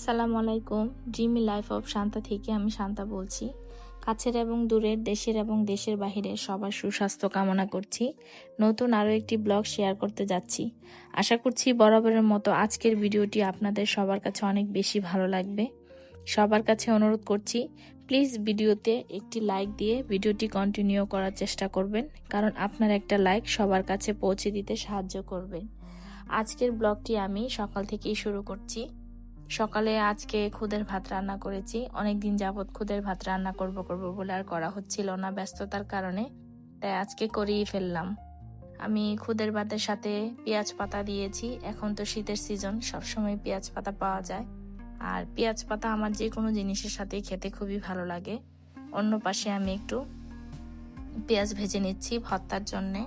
আসসালামু আলাইকুম। Dreamy life of Shanta থেকে আমি শান্তা বলছি। কাছের এবং দূরের, দেশের এবং দেশের বাহিরে সবার সুস্বাস্থ্য কামনা করছি। নতুন আরও একটি ব্লগ শেয়ার করতে যাচ্ছি। আশা করছি বরাবরের মতো আজকের ভিডিওটি আপনাদের সবার কাছে অনেক বেশি ভালো লাগবে। সবার কাছে অনুরোধ করছি, প্লিজ ভিডিওতে একটি লাইক দিয়ে ভিডিওটি কন্টিনিউ করার চেষ্টা করবেন, কারণ আপনার একটা লাইক সবার কাছে পৌঁছে দিতে সাহায্য করবেন। আজকের ব্লগটি আমি সকাল থেকেই শুরু করছি। সকালে আজকে খুদের ভাত রান্না করেছি। অনেকদিন যাবৎ খুদের ভাত রান্না করব বলে আর করা হচ্ছিল না ব্যস্ততার কারণে, তাই আজকে করেই ফেললাম। আমি খুদের ভাতের সাথে পেঁয়াজ পাতা দিয়েছি। এখন তো শীতের সিজন, সবসময় পেঁয়াজ পাতা পাওয়া যায়, আর পেঁয়াজ পাতা আমার যে কোনো জিনিসের সাথে খেতে খুবই ভালো লাগে। অন্য পাশে আমি একটু পেঁয়াজ ভেজে নিচ্ছি ভর্তার জন্যে।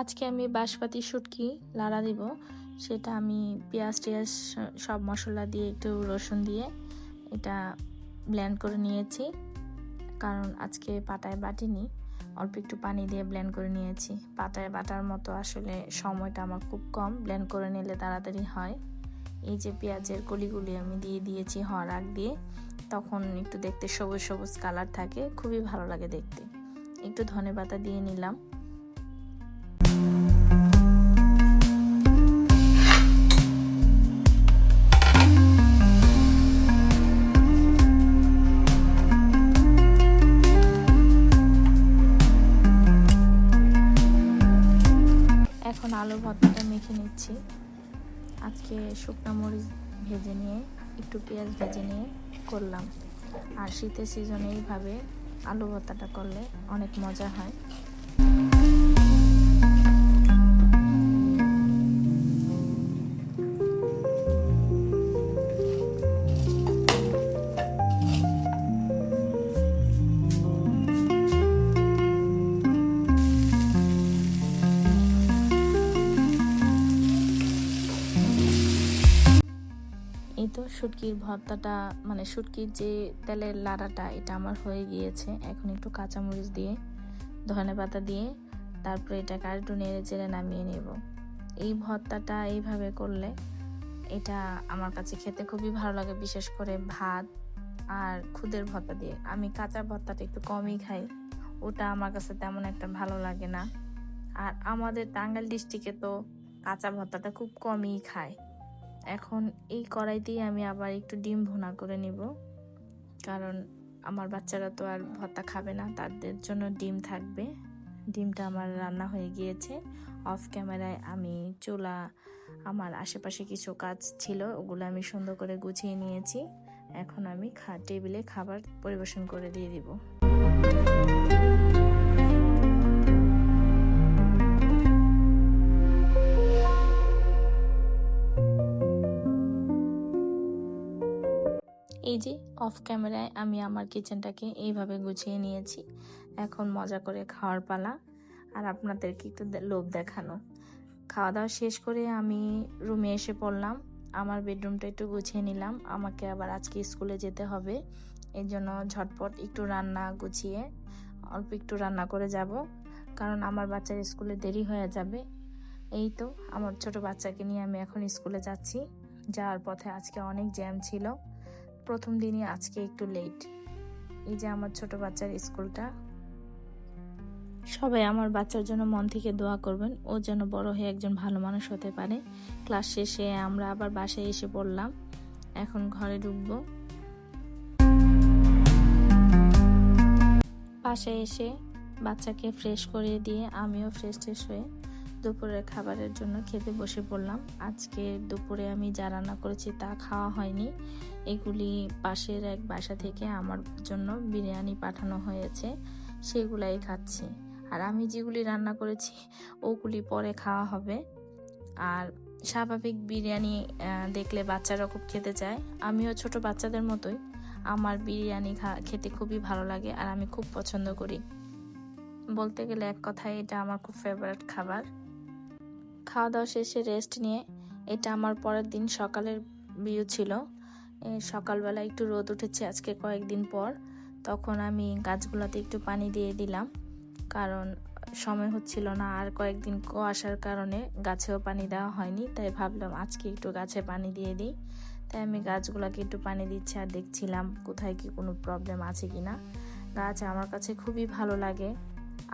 আজকে আমি বাঁশপাতি শুটকি লাড়া দিব, সেটা আমি পেঁয়াজ টিয়াজ সব মশলা দিয়ে একটু রসুন দিয়ে এটা ব্লেন্ড করে নিয়েছি। কারণ আজকে পাটায় বাটিনি, অল্প একটু পানি দিয়ে ব্লেন্ড করে নিয়েছি। পাটায় বাটার মতো আসলে সময়টা আমার খুব কম, ব্লেন্ড করে নিলে তাড়াতাড়ি হয়। এই যে পেঁয়াজের কলিগুলি আমি দিয়ে দিয়েছি হওয়ার আগ দিয়ে, তখন একটু দেখতে সবুজ সবুজ কালার থাকে, খুবই ভালো লাগে দেখতে। একটু ধনেপাতা দিয়ে নিলাম। এখন আলু ভর্তাটা মেখে নিচ্ছি। আজকে শুকনো মরিচ ভেজে নিয়ে একটু পেঁয়াজ ভেজে নিয়ে করলাম। আর শীতের সিজনে এইভাবে আলু ভর্তাটা করলে অনেক মজা হয়। এই তো শুটকির ভর্তাটা, মানে শুটকির যে তেলের লাড়াটা, এটা আমার হয়ে গিয়েছে। এখন একটু কাঁচামরিচ দিয়ে ধনেপাতা দিয়ে তারপরে এটাকে আর একটু নেড়ে চেড়ে নামিয়ে নেব। এই ভর্তাটা এইভাবে করলে এটা আমার কাছে খেতে খুবই ভালো লাগে, বিশেষ করে ভাত আর খুদের ভর্তা দিয়ে। আমি কাঁচা ভর্তাটা একটু কমই খাই, ওটা আমার কাছে তেমন একটা ভালো লাগে না। আর আমাদের টাঙ্গাইল ডিস্ট্রিক্টে তো কাঁচা ভর্তাটা খুব কমই খায়। এখন এই কড়াইতেই আমি আবার একটু ডিম ভুনা করে নিব, কারণ আমার বাচ্চারা তো আর ভর্তা খাবে না, তাদের জন্য ডিম থাকবে। ডিমটা আমার রান্না হয়ে গিয়েছে। অফ ক্যামেরায় আমি চুলা, আমার আশেপাশে কিছু কাজ ছিল, ওগুলো আমি সুন্দর করে গুছিয়ে নিয়েছি। এখন আমি টেবিলে খাবার পরিবেশন করে দিয়ে দিব। এই যে অফ ক্যামেরায় আমি আমার কিচেনটাকে এইভাবে গুছিয়ে নিয়েছি। এখন মজা করে খাওয়ার পালা, আর আপনাদেরকে একটু লোভ দেখানো। খাওয়া দাওয়া শেষ করে আমি রুমে এসে পড়লাম। আমার বেডরুমটা একটু গুছিয়ে নিলাম। আমাকে আবার আজকে স্কুলে যেতে হবে, এই জন্য ঝটপট একটু রান্না গুছিয়ে অল্প একটু রান্না করে যাব, কারণ আমার বাচ্চার স্কুলে দেরি হয়ে যাবে। এই তো আমার ছোট বাচ্চাকে নিয়ে আমি এখন স্কুলে যাচ্ছি। যাওয়ার পথে আজকে অনেক জ্যাম ছিল, প্রথম দিনই আজকে একটু লেট। এই যে আমার ছোট বাচ্চার স্কুলটা। সবাই আমার বাচ্চার জন্য মন থেকে দোয়া করবেন, ও যেন বড় হয়ে একজন ভালো মানুষ হতে পারে। ক্লাস শেষে আমরা আবার বাসায় এসে পড়লাম, এখন ঘরে ঢুকবো। বাসায় এসে বাচ্চাকে ফ্রেশ করিয়ে দিয়ে আমিও ফ্রেশ হয়ে দুপুরের খাবারের জন্য খেতে বসে পড়লাম। আজকে দুপুরে আমি যা রান্না করেছি তা খাওয়া হয়নি। এগুলি পাশের এক বাসা থেকে আমার জন্য বিরিয়ানি পাঠানো হয়েছে, সেগুলাই খাচ্ছি। আর আমি যেগুলি রান্না করেছি ওগুলি পরে খাওয়া হবে। আর স্বাভাবিক বিরিয়ানি দেখলে বাচ্চারা খুব খেতে চায়, আমিও ছোট বাচ্চাদের মতোই আমার বিরিয়ানি খেতে খুবই ভালো লাগে আর আমি খুব পছন্দ করি। বলতে গেলে এক কথায় এটা আমার খুব ফেভারিট খাবার। খাওয়া দাওয়া শেষে রেস্ট নিয়ে এটা আমার পরের দিন সকালের ভিউ ছিল। সকালবেলা একটু রোদ উঠেছে আজকে কয়েকদিন পর, তখন আমি গাছগুলোতে একটু পানি দিয়ে দিলাম, কারণ সময় হচ্ছিল না। আর কয়েকদিন কুয়াশার কারণে গাছেও পানি দেওয়া হয়নি, তাই ভাবলাম আজকে একটু গাছে পানি দিয়ে দিই। তাই আমি গাছগুলোকে একটু পানি দিচ্ছি আর দেখছিলাম কোথায় কি কোনো প্রবলেম আছে কিনা। গাছ আমার কাছে খুবই ভালো লাগে,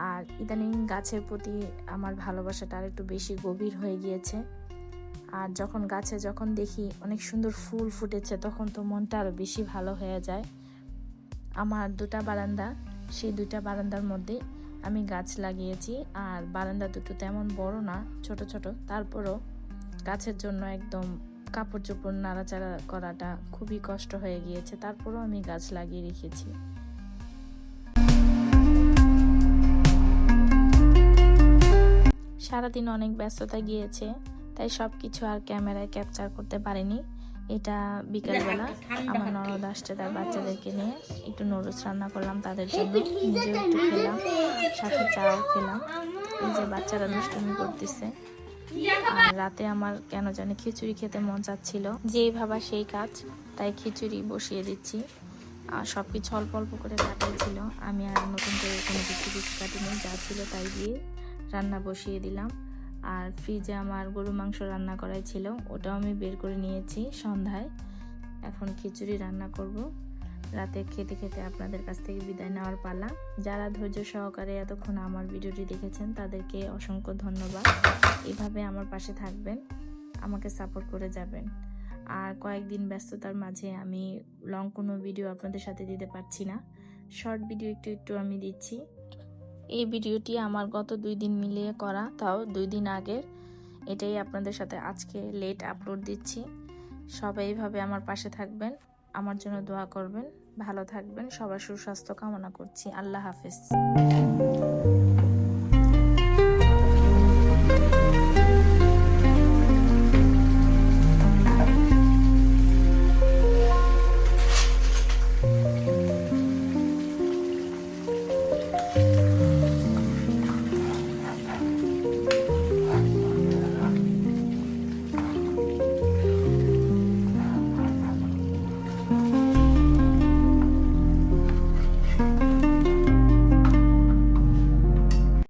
আর ইদানিং গাছের প্রতি আমার ভালোবাসাটা আর একটু বেশি গভীর হয়ে গিয়েছে। আর যখন গাছে দেখি অনেক সুন্দর ফুল ফুটেছে, তখন তো মনটা আরও বেশি ভালো হয়ে যায়। আমার দুটা বারান্দা, সেই দুটা বারান্দার মধ্যে আমি গাছ লাগিয়েছি। আর বারান্দা দুটো তেমন বড় না, ছোট ছোট, তারপরও গাছের জন্য একদম কাপড় চোপড় নাড়াচাড়া করাটা খুবই কষ্ট হয়ে গিয়েছে, তারপরও আমি গাছ লাগিয়ে রেখেছি। সারাদিন অনেক ব্যস্ততা গিয়েছে, তাই সব কিছু আর ক্যামেরায় ক্যাপচার করতে পারিনি। এটা বিকালবেলা আমার ননদ আসছে তার বাচ্চাদেরকে নিয়ে, একটু নুডলস রান্না করলাম তাদের জন্য, নিজেও একটু খেলাম, সাথে চাও খেলাম। এই যে বাচ্চারা দুষ্টুমি করতেছে। আর রাতে আমার কেন জানি খিচুড়ি খেতে মন চাচ্ছিল, যেই ভাবা সেই কাজ, তাই খিচুড়ি বসিয়ে দিচ্ছি। আর সব কিছু অল্প অল্প করে কাটাই ছিল, আমি আর নতুন করে কোনো কিছু কাটিনি, যা ছিল তাই দিয়ে রান্না বসিয়ে দিলাম। আর ফ্রিজে আমার গরু মাংস রান্না করাই ছিল, ওটাও আমি বের করে নিয়েছি সন্ধ্যায়। এখন খিচুড়ি রান্না করব। রাতে খেতে খেতে আপনাদের কাছ থেকে বিদায় নেওয়ার পালা। যারা ধৈর্য সহকারে এতক্ষণ আমার ভিডিওটি দেখেছেন তাদেরকে অসংখ্য ধন্যবাদ। এভাবে আমার পাশে থাকবেন, আমাকে সাপোর্ট করে যাবেন। আর কয়েকদিন ব্যস্ততার মাঝে আমি লং কোনো ভিডিও আপনাদের সাথে দিতে পারছি না, শর্ট ভিডিও একটু একটু আমি দিচ্ছি। এই ভিডিওটি আমার গত 2 দিন মিলিয়ে করা, তাও 2 দিন আগের। এটাই আপনাদের সাথে আজকে লেট আপলোড দিচ্ছি। সবাই এইভাবে আমার পাশে থাকবেন, আমার জন্য দোয়া করবেন, ভালো থাকবেন। সবার সুস্বাস্থ্য কামনা করছি। আল্লাহ হাফেজ।